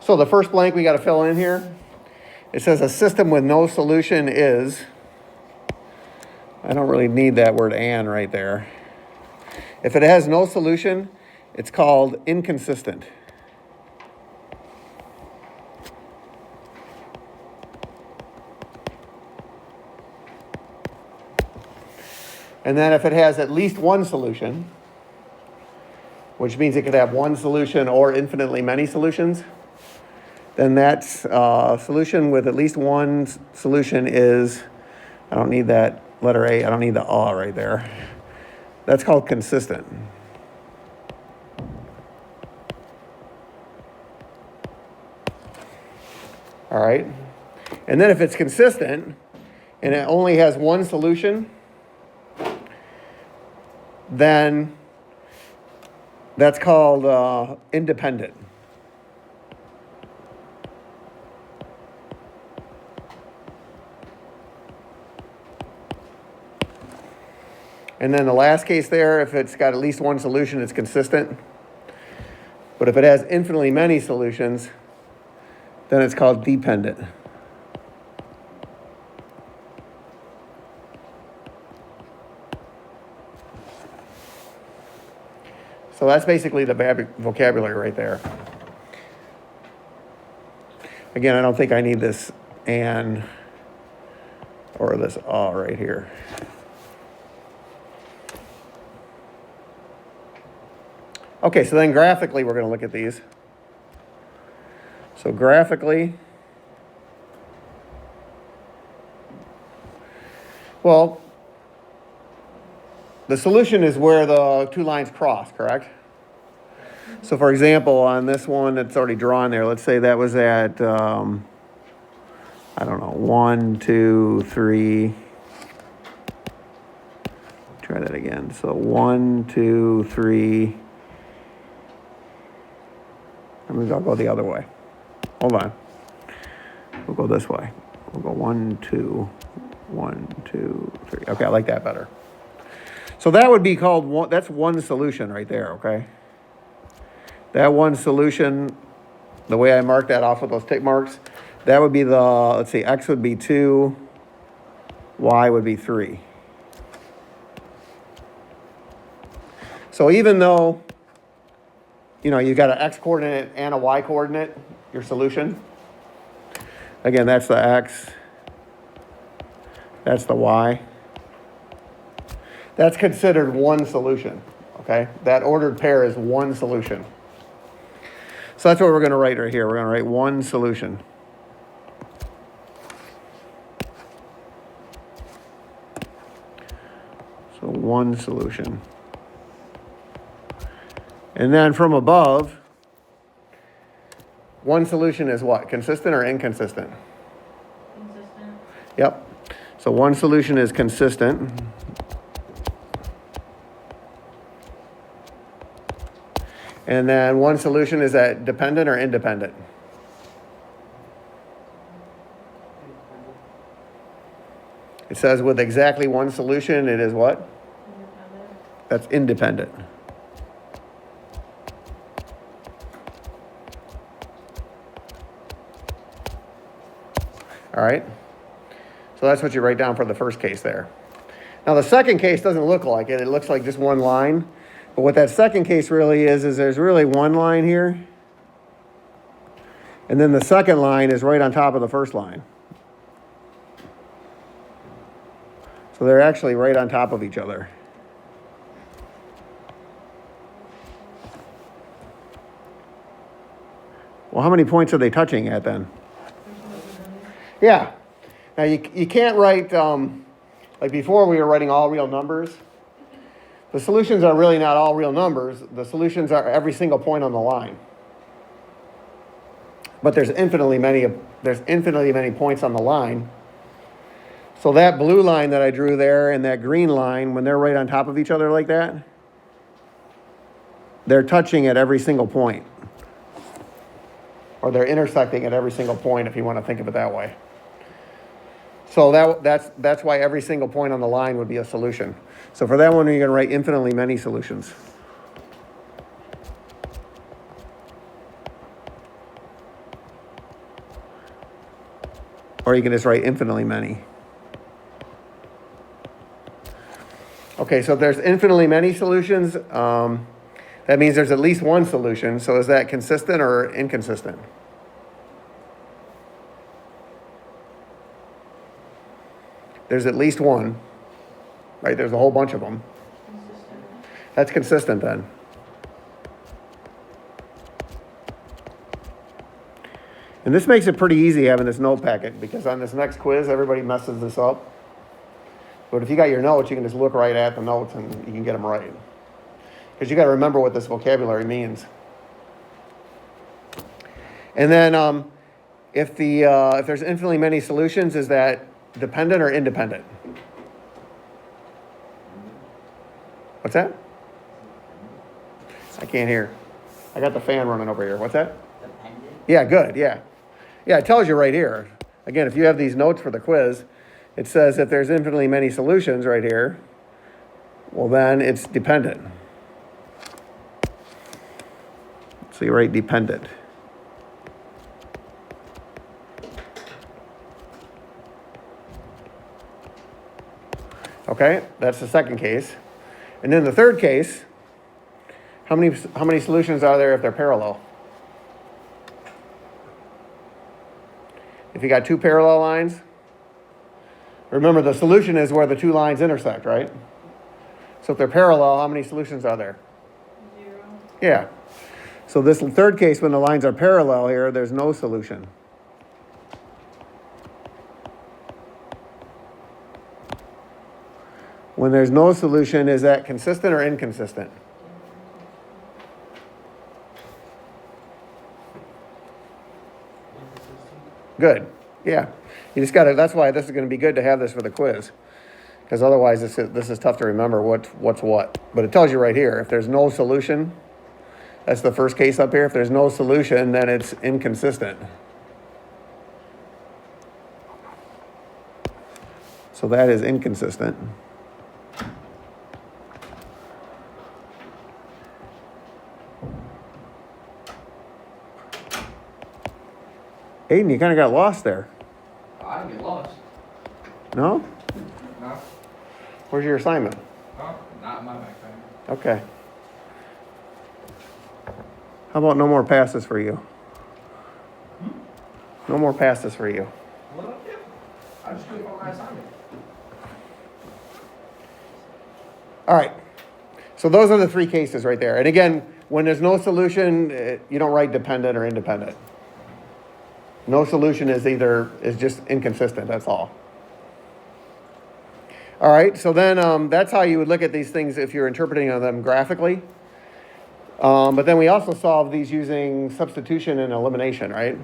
So the first blank we got to fill in here, it says a system with no solution is, I don't really need that word "and" right there. If it has no solution, it's called inconsistent. And then if it has at least one solution, which means it could have one solution or infinitely many solutions, then that solution with at least one solution is, I don't need that letter A, I don't need the "a" right there. That's called consistent. All right. And then if it's consistent and it only has one solution, then that's called independent. And then the last case there, if it's got at least one solution, it's consistent. But if it has infinitely many solutions, then it's called dependent. So that's basically the vocabulary right there. Again, I don't think I need this "and" or this "a" right here. Okay, so then graphically we're going to look at these. So graphically, well, the solution is where the two lines cross, correct? So for example, on this one that's already drawn there, let's say that was at, I don't know, 1, 2, 3. Try that again. So 1, 2, 3. I'll go the other way. Hold on. We'll go this way. We'll go 1, 2, 1, 2, 3. Okay, I like that better. So that would be called one, that's one solution right there, okay? That one solution, the way I marked that off with those tick marks, that would be the, let's see, x would be 2, y would be 3. So even though, you know, you've got an x coordinate and a y coordinate, your solution. Again, that's the x, that's the y. That's considered one solution, okay? That ordered pair is one solution. So that's what we're going to write right here. We're going to write one solution. So one solution. And then from above, one solution is what? Consistent or inconsistent? Consistent. Yep. So one solution is consistent. And then one solution is that dependent or independent? It says with exactly one solution, it is what? Independent. That's independent. All right. So that's what you write down for the first case there. Now the second case doesn't look like it. It looks like just one line. But what that second case really is there's really one line here. And then the second line is right on top of the first line. So they're actually right on top of each other. Well, how many points are they touching at then? Yeah. Now you can't write, like before we were writing all real numbers. The solutions are really not all real numbers. The solutions are every single point on the line. But there's infinitely many points on the line. So that blue line that I drew there and that green line, when they're right on top of each other like that, they're touching at every single point. Or they're intersecting at every single point, if you want to think of it that way. So that's why every single point on the line would be a solution. So for that one, you're going to write infinitely many solutions. Or you can just write infinitely many. Okay, so if there's infinitely many solutions, that means there's at least one solution. So is that consistent or inconsistent? There's at least one, right? There's a whole bunch of them. Consistent. That's consistent then. And this makes it pretty easy having this note packet, because on this next quiz, everybody messes this up. But if you got your notes, you can just look right at the notes and you can get them right. Because you got to remember what this vocabulary means. And then if there's infinitely many solutions, is that dependent or independent? What's that? I can't hear. I got the fan running over here. What's that? Dependent? Yeah, good, yeah. Yeah, it tells you right here. Again, if you have these notes for the quiz, it says if there's infinitely many solutions right here, well then it's dependent. So you write dependent. Okay, that's the second case. And then the third case, how many solutions are there if they're parallel? If you got two parallel lines, remember the solution is where the two lines intersect, right? So if they're parallel, how many solutions are there? 0. Yeah. So this third case, when the lines are parallel here, there's no solution. When there's no solution, is that consistent or inconsistent? Good. Yeah. You just got to, that's why this is going to be good to have this for the quiz. Because otherwise this is tough to remember what's what. But it tells you right here, if there's no solution, that's the first case up here. If there's no solution, then it's inconsistent. So that is inconsistent. Aiden, you kind of got lost there. I didn't get lost. No? No, Where's your assignment? not in my backpack. Okay. How about no more passes for you? No more passes for you. Well, yeah. I just couldn't find my assignment. All right. So those are the three cases right there. And again, when there's no solution, you don't write dependent or independent. No solution is just inconsistent, that's all. All right, so then that's how you would look at these things if you're interpreting them graphically. But then we also solve these using substitution and elimination, right?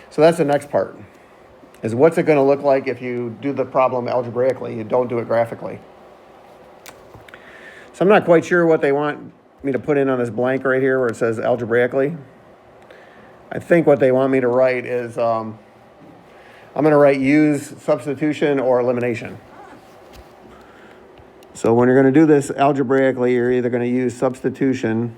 So that's the next part, is what's it going to look like if you do the problem algebraically, you don't do it graphically. So I'm not quite sure what they want me to put in on this blank right here where it says algebraically. I think what they want me to write is, I'm going to write use substitution or elimination. So when you're going to do this algebraically, you're either going to use substitution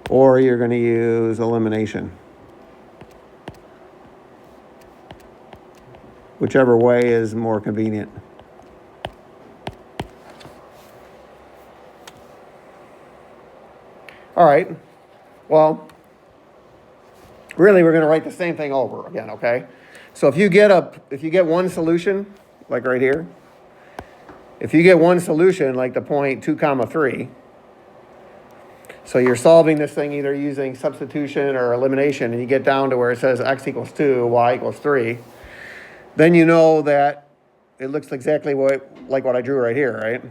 or you're going to use elimination. Whichever way is more convenient. All right, well, really we're going to write the same thing over again, okay? So if you get one solution, like right here, if you get one solution, like the point 2, 3, so you're solving this thing either using substitution or elimination, and you get down to where it says x equals 2, y equals 3, then you know that it looks exactly like what I drew right here, right?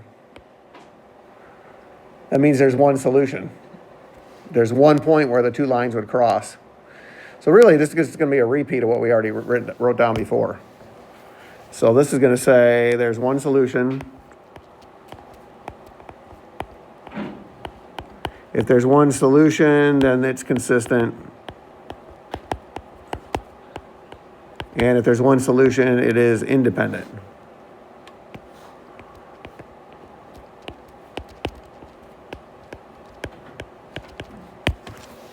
That means there's one solution. There's one point where the two lines would cross. So really, this is going to be a repeat of what we already wrote down before. So this is going to say there's one solution. If there's one solution, then it's consistent. And if there's one solution, it is independent.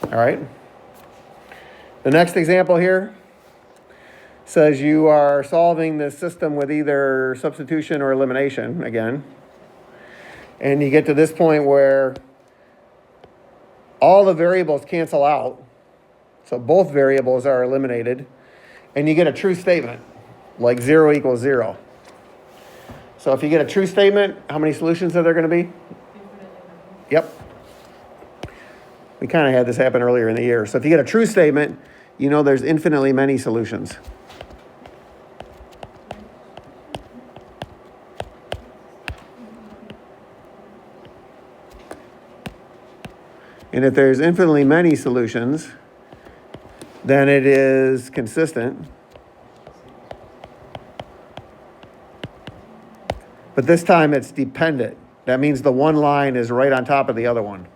All right. The next example here says you are solving this system with either substitution or elimination again. And you get to this point where all the variables cancel out. So both variables are eliminated. And you get a true statement, like 0 equals 0. So if you get a true statement, how many solutions are there going to be? Yep. We kind of had this happen earlier in the year. So if you get a true statement, you know there's infinitely many solutions. And if there's infinitely many solutions, then it is consistent. But this time it's dependent. That means the one line is right on top of the other one.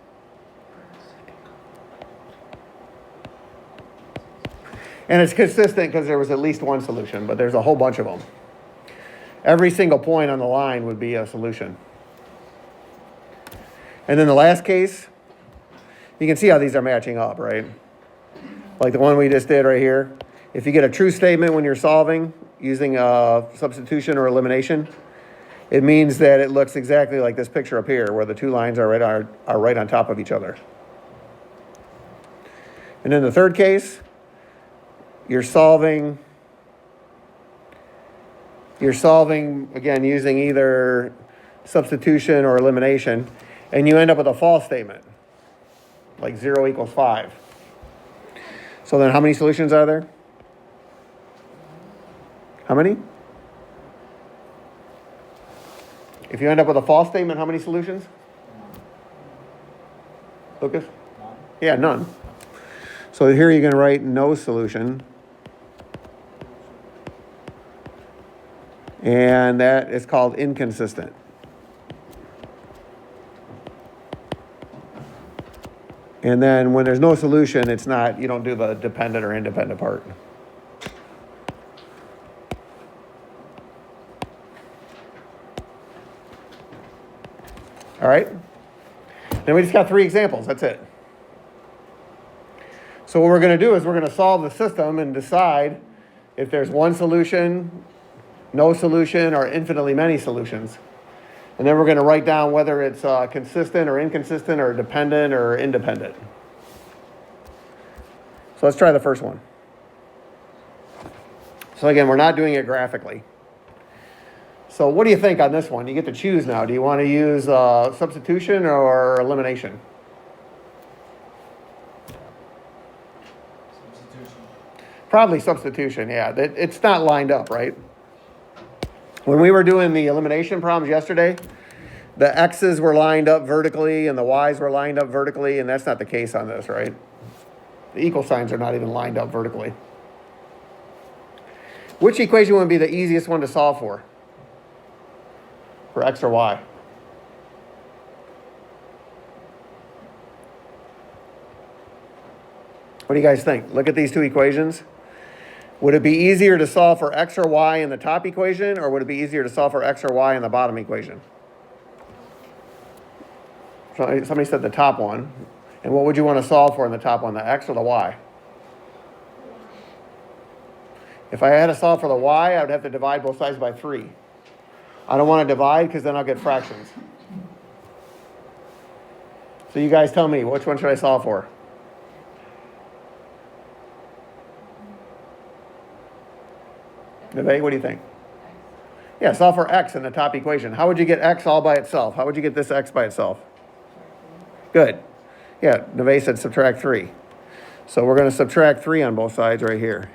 And it's consistent because there was at least one solution, but there's a whole bunch of them. Every single point on the line would be a solution. And then the last case, you can see how these are matching up, right? Like the one we just did right here. If you get a true statement when you're solving using a substitution or elimination, it means that it looks exactly like this picture up here, where the two lines are right on top of each other. And in the third case, you're solving again using either substitution or elimination, and you end up with a false statement, like 0 equals 5. So then how many solutions are there? How many? If you end up with a false statement, how many solutions? Lucas? None. Yeah, none. So here you're going to write no solution. And that is called inconsistent. And then when there's no solution, it's not, you don't do the dependent or independent part. All right? Then we just got 3 examples. That's it. So what we're going to do is we're going to solve the system and decide if there's one solution, no solution, or infinitely many solutions. And then we're going to write down whether it's consistent or inconsistent or dependent or independent. So let's try the first one. So again, we're not doing it graphically. So what do you think on this one? You get to choose now. Do you want to use substitution or elimination? Substitution. Probably substitution, yeah. It's not lined up, right? When we were doing the elimination problems yesterday, the X's were lined up vertically and the Y's were lined up vertically, and that's not the case on this, right? The equal signs are not even lined up vertically. Which equation would be the easiest one to solve for X or Y? What do you guys think? Look at these 2 equations. Would it be easier to solve for X or Y in the top equation, or would it be easier to solve for X or Y in the bottom equation? Somebody said the top one. And what would you want to solve for in the top one, the X or the Y? If I had to solve for the Y, I would have to divide both sides by 3. I don't want to divide because then I'll get fractions. So you guys tell me, which one should I solve for? Neve, what do you think? Yeah, solve for X in the top equation. How would you get X all by itself? How would you get this X by itself? Good. Yeah, Neve said subtract 3. So we're going to subtract 3 on both sides right here.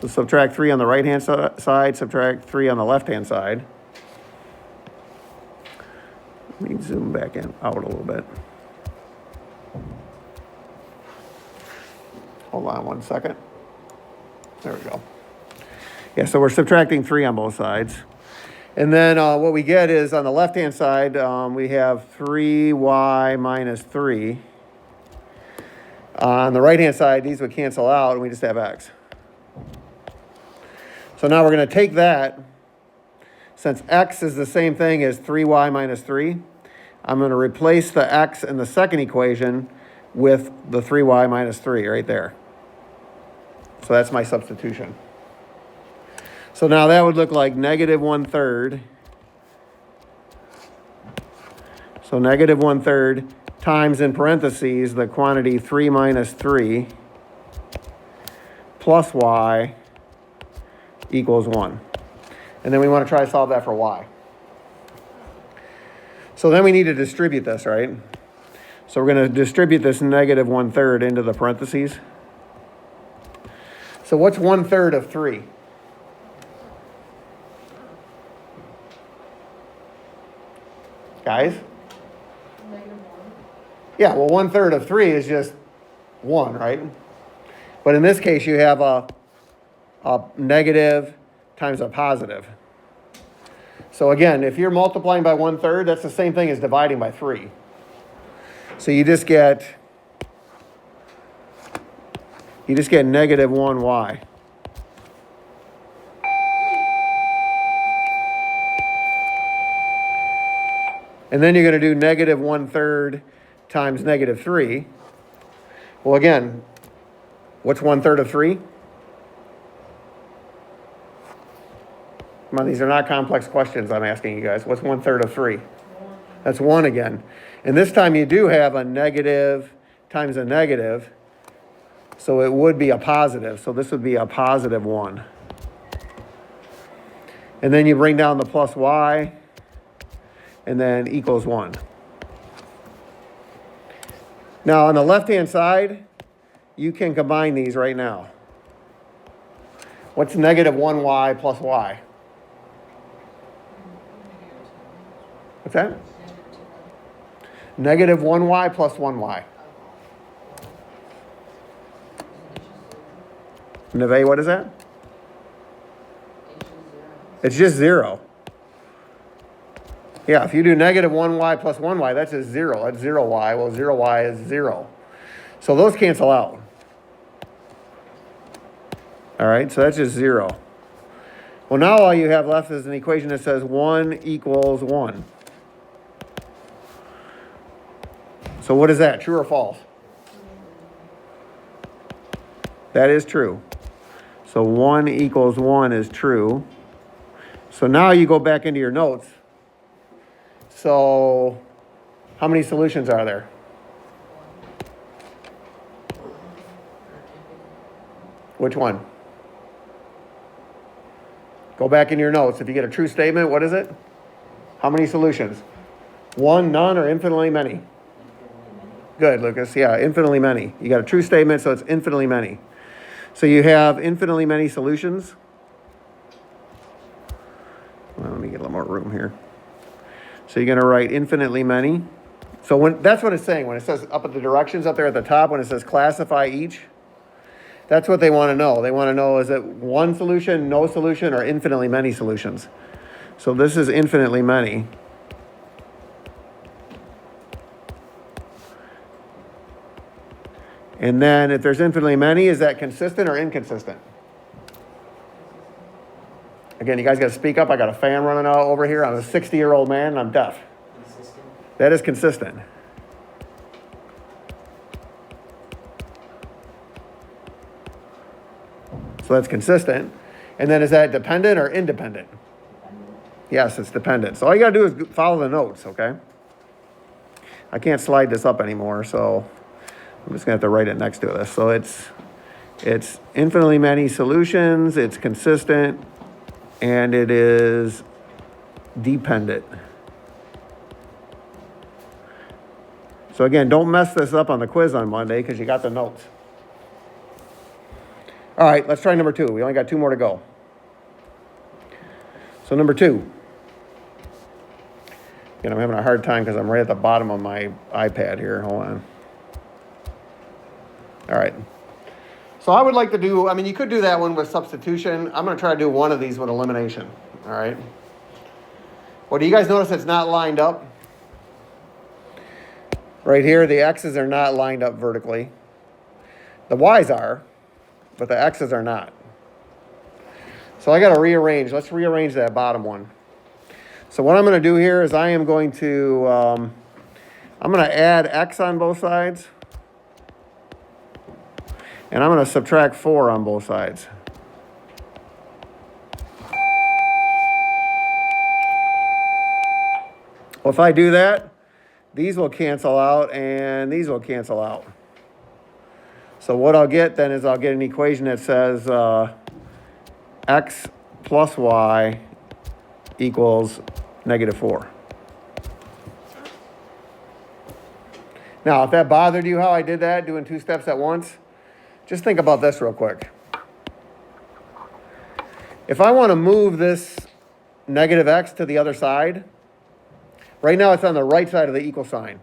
So subtract 3 on the right-hand side, subtract 3 on the left-hand side. Let me zoom back out a little bit. Hold on one second. There we go. Yeah, so we're subtracting 3 on both sides. And then what we get is on the left-hand side, we have 3y minus 3. On the right-hand side, these would cancel out, and we just have x. So now we're going to take that. Since x is the same thing as 3y minus 3, I'm going to replace the x in the second equation with the 3y minus 3 right there. So that's my substitution. So now that would look like negative 1/3. So negative 1/3 times, in parentheses, the quantity 3 minus 3 plus y equals 1. And then we want to try to solve that for y. So then we need to distribute this, right? So we're going to distribute this negative 1/3 into the parentheses. So what's 1/3 of 3? Guys? Negative 1. Yeah, well, 1/3 of 3 is just 1, right? But in this case, you have a negative times a positive. So again, if you're multiplying by 1/3, that's the same thing as dividing by 3. So you just get negative 1y. And then you're going to do negative 1/3 times negative 3. Well, again, what's 1/3 of 3? Come on, these are not complex questions I'm asking you guys. What's 1/3 of 3? 1. That's 1 again. And this time you do have a negative times a negative. So it would be a positive. So this would be a positive 1. And then you bring down the plus y. And then equals 1. Now on the left-hand side, you can combine these right now. What's negative 1y plus y? What's that? Negative 1y plus 1y. Neve, what is that? It's just 0. Yeah, if you do negative 1y plus 1y, that's just 0. That's 0y. Well, 0y is 0. So those cancel out. All right, so that's just 0. Well, now all you have left is an equation that says 1 equals 1. So what is that, true or false? That is true. So 1 equals 1 is true. So now you go back into your notes. So how many solutions are there? Which one? Go back in your notes. If you get a true statement, what is it? How many solutions? 1, none, or infinitely many? Good, Lucas. Yeah, infinitely many. You got a true statement, so it's infinitely many. So you have infinitely many solutions. Well, let me get a little more room here. So you're going to write infinitely many. So that's what it's saying. When it says up at the directions up there at the top, when it says classify each, that's what they want to know. They want to know, is it one solution, no solution, or infinitely many solutions? So this is infinitely many. And then if there's infinitely many, is that consistent or inconsistent? Again, you guys got to speak up. I got a fan running out over here. I'm a 60-year-old man and I'm deaf. Consistent. That is consistent. So that's consistent. And then is that dependent or independent? Dependent. Yes, it's dependent. So all you got to do is follow the notes, okay? I can't slide this up anymore, so I'm just going to have to write it next to this. So it's infinitely many solutions, it's consistent, and it is dependent. So again, don't mess this up on the quiz on Monday because you got the notes. All right, let's try number 2. We only got 2 more to go. So number 2. Again, I'm having a hard time because I'm right at the bottom of my iPad here. Hold on. All right. So I would like to do, you could do that one with substitution. I'm going to try to do one of these with elimination. All right. Well, do you guys notice it's not lined up? Right here, the X's are not lined up vertically. The Y's are, but the X's are not. So I got to rearrange. Let's rearrange that bottom one. So what I'm going to do here is I am going to, I'm going to add X on both sides. And I'm going to subtract 4 on both sides. Well, if I do that, these will cancel out and these will cancel out. So what I'll get then is I'll get an equation that says x plus y equals -4. Now, if that bothered you how I did that, doing 2 steps at once, just think about this real quick. If I want to move this -x to the other side, right now it's on the right side of the equal sign.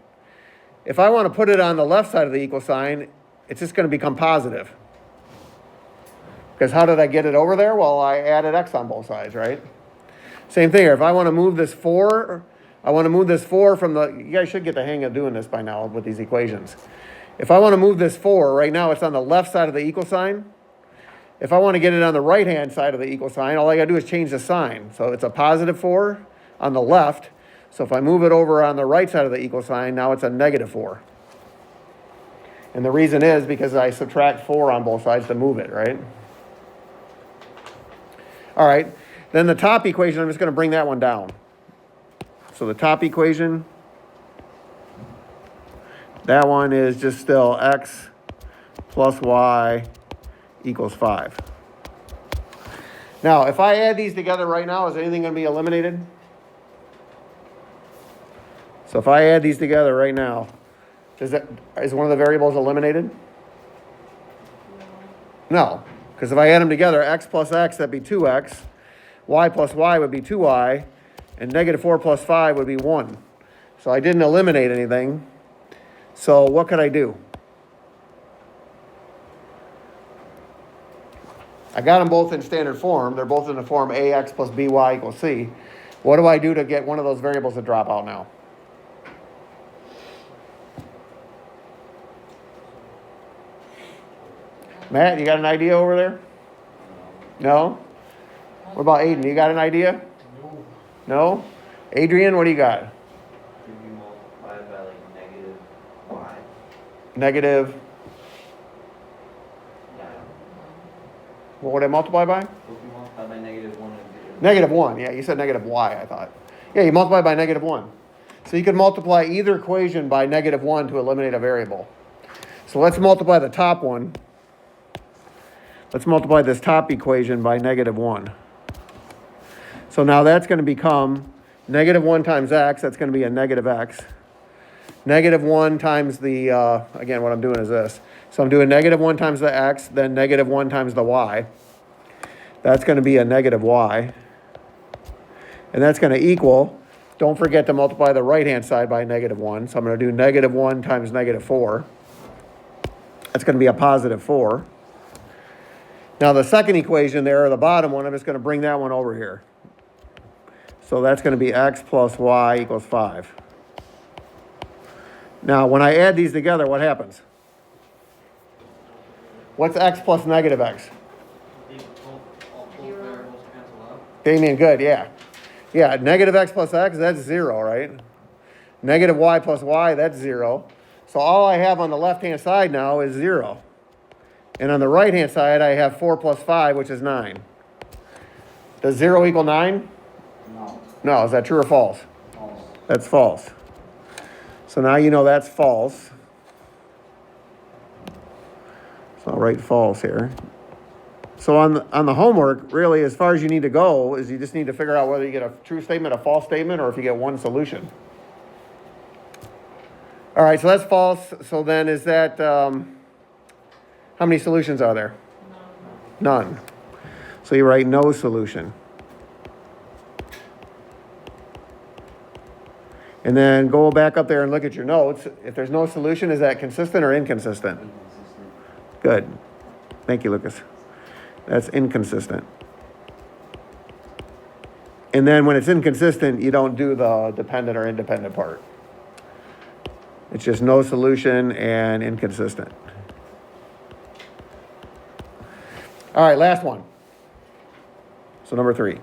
If I want to put it on the left side of the equal sign, it's just going to become positive. Because how did I get it over there? Well, I added x on both sides, right? Same thing here. If I want to move this 4, I want to move this 4 from the, you guys should get the hang of doing this by now with these equations. If I want to move this 4, right now it's on the left side of the equal sign. If I want to get it on the right-hand side of the equal sign, all I got to do is change the sign. So it's a +4 on the left. So if I move it over on the right side of the equal sign, now it's a -4. And the reason is because I subtract 4 on both sides to move it, right? All right, then the top equation, I'm just going to bring that one down. So the top equation, that one is just still x plus y equals 5. Now, if I add these together right now, is anything going to be eliminated? So if I add these together right now, is one of the variables eliminated? No, because if I add them together, x plus x, that'd be 2x. Y plus y would be 2y. And -4 plus 5 would be 1. So I didn't eliminate anything. So what could I do? I got them both in standard form. They're both in the form ax plus by equals c. What do I do to get one of those variables to drop out now? Matt, you got an idea over there? No? What about Aiden? You got an idea? No? Adrian, what do you got? Could you multiply by like -y? Negative. Yeah. What would I multiply by? If you multiply by -1 and -1. Yeah, you said -y, I thought. Yeah, you multiply by -1. So you could multiply either equation by -1 to eliminate a variable. So let's multiply the top one. Let's multiply this top equation by -1. So now that's going to become -1 times x. That's going to be a -x. -1 times the, again, what I'm doing is this. So I'm doing -1 times the x, then -1 times the y. That's going to be a -y. And that's going to equal, don't forget to multiply the right-hand side by -1. So I'm going to do -1 times -4. That's going to be a +4. Now the second equation there, or the bottom one, I'm just going to bring that one over here. So that's going to be x plus y equals 5. Now, when I add these together, what happens? What's x plus -x? all both variables cancel out. Damien, good, yeah. Yeah, -x plus x, that's 0, right? -y plus y, that's 0. So all I have on the left-hand side now is 0. And on the right-hand side, I have 4 plus 5, which is 9. Does 0 equal 9? No. No, is that true or false? False. That's false. So now you know that's false. So I'll write false here. So on the homework, really, as far as you need to go, is you just need to figure out whether you get a true statement, a false statement, or if you get one solution. All right, so that's false. So then is that, how many solutions are there? None. So you write no solution. And then go back up there and look at your notes. If there's no solution, is that consistent or inconsistent? Inconsistent. Good. Thank you, Lucas. That's inconsistent. And then when it's inconsistent, you don't do the dependent or independent part. It's just no solution and inconsistent. All right, last one. So number 3.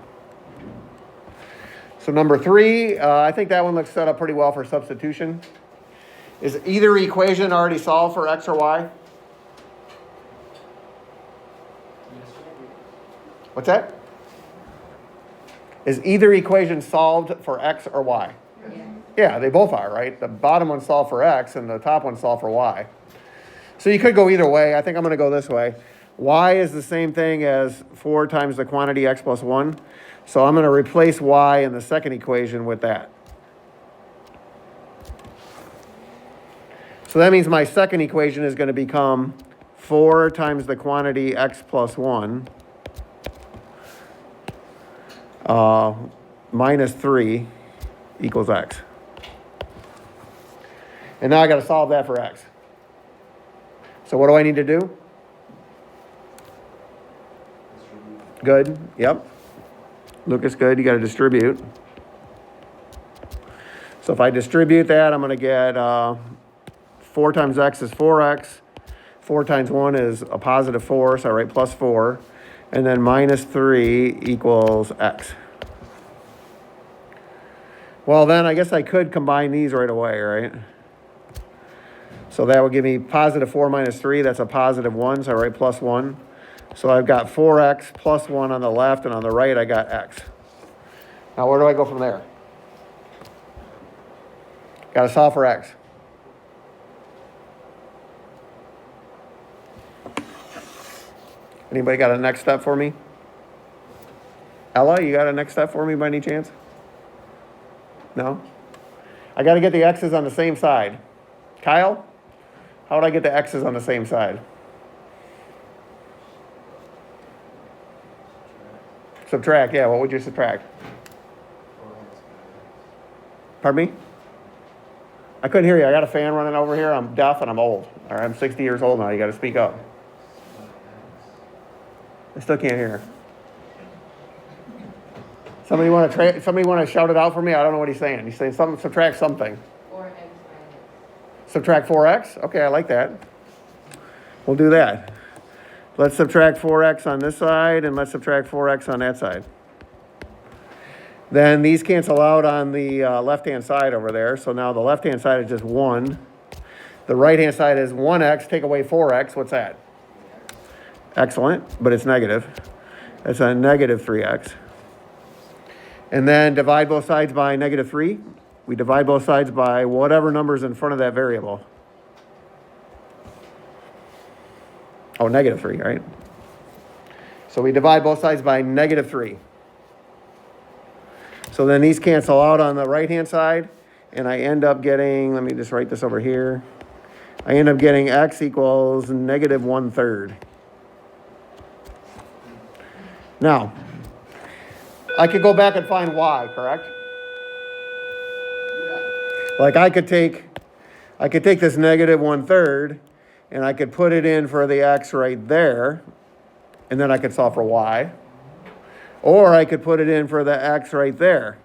So number 3, I think that one looks set up pretty well for substitution. Is either equation already solved for x or y? What's that? Is either equation solved for x or y? Yeah. Yeah, they both are, right? The bottom one's solved for x and the top one's solved for y. So you could go either way. I think I'm going to go this way. Y is the same thing as 4 times the quantity x plus 1. So I'm going to replace y in the second equation with that. So that means my second equation is going to become 4 times the quantity x plus 1 minus 3 equals x. And now I got to solve that for x. So what do I need to do? Good. Yep. Lucas, good. You got to distribute. So if I distribute that, I'm going to get 4 times x is 4x. 4 times 1 is a positive 4, so I write plus 4. And then minus 3 equals x. Well, then I guess I could combine these right away, right? So that would give me positive 4 minus 3. That's a positive 1, so I write plus 1. So I've got 4x plus 1 on the left, and on the right I got x. Now where do I go from there? Got to solve for x. Anybody got a next step for me? Ella, you got a next step for me by any chance? No? I got to get the x's on the same side. Kyle, how would I get the x's on the same side? Subtract, yeah, what would you subtract? Pardon me? I couldn't hear you. I got a fan running over here. I'm deaf and I'm old. All right, I'm 60 years old now. You got to speak up. I still can't hear. Somebody want to shout it out for me? I don't know what he's saying. He's saying something. Subtract something. 4x minus. Subtract 4x. Okay, I like that. We'll do that. Let's subtract 4x on this side, and let's subtract 4x on that side. Then these cancel out on the left-hand side over there. So now the left-hand side is just 1. The right-hand side is 1x. Take away 4x. What's that? Excellent, but it's negative. That's a negative 3x. And then divide both sides by negative 3. We divide both sides by whatever number's in front of that variable. Oh, negative 3, right? So we divide both sides by negative 3. So then these cancel out on the right-hand side, and I end up getting, let me just write this over here. I end up getting x equals negative 1/3. Now, I could go back and find y, correct? Like I could take this negative 1/3, and I could put it in for the x right there, and then I could solve for y. Or I could put it in for the x right there,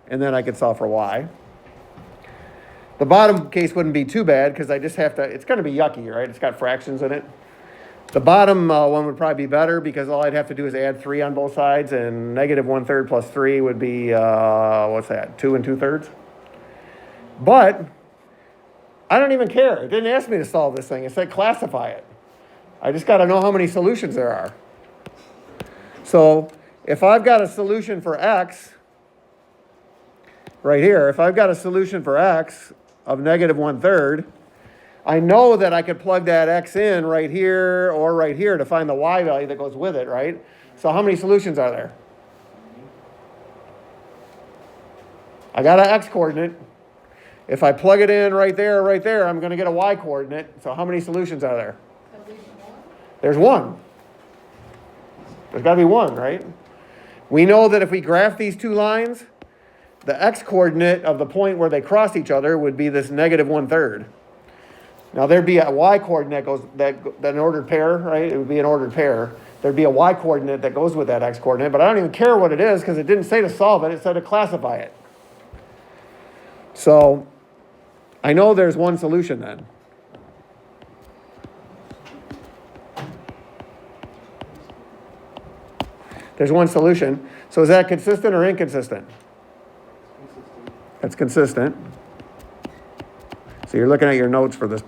and then I could solve for y. The bottom case wouldn't be too bad because I just have to, it's going to be yucky, right? It's got fractions in it. The bottom one would probably be better because all I'd have to do is add 3 on both sides, and negative 1/3 plus 3 would be, what's that, 2 2/3? But I don't even care. It didn't ask me to solve this thing. It said classify it. I just got to know how many solutions there are. So if I've got a solution for x, right here, if I've got a solution for x of negative 1/3, I know that I could plug that x in right here or right here to find the y value that goes with it, right? So how many solutions are there? I got an x coordinate. If I plug it in right there, I'm going to get a y coordinate. So how many solutions are there? At least one. There's one. There's got to be one, right? We know that if we graph these two lines, the x coordinate of the point where they cross each other would be this negative 1/3. Now there'd be a y coordinate that an ordered pair, right? It would be an ordered pair. There'd be a y coordinate that goes with that x coordinate, but I don't even care what it is because it didn't say to solve it, it said to classify it. So I know there's one solution then. There's one solution. So is that consistent or inconsistent? That's consistent. So you're looking at your notes for this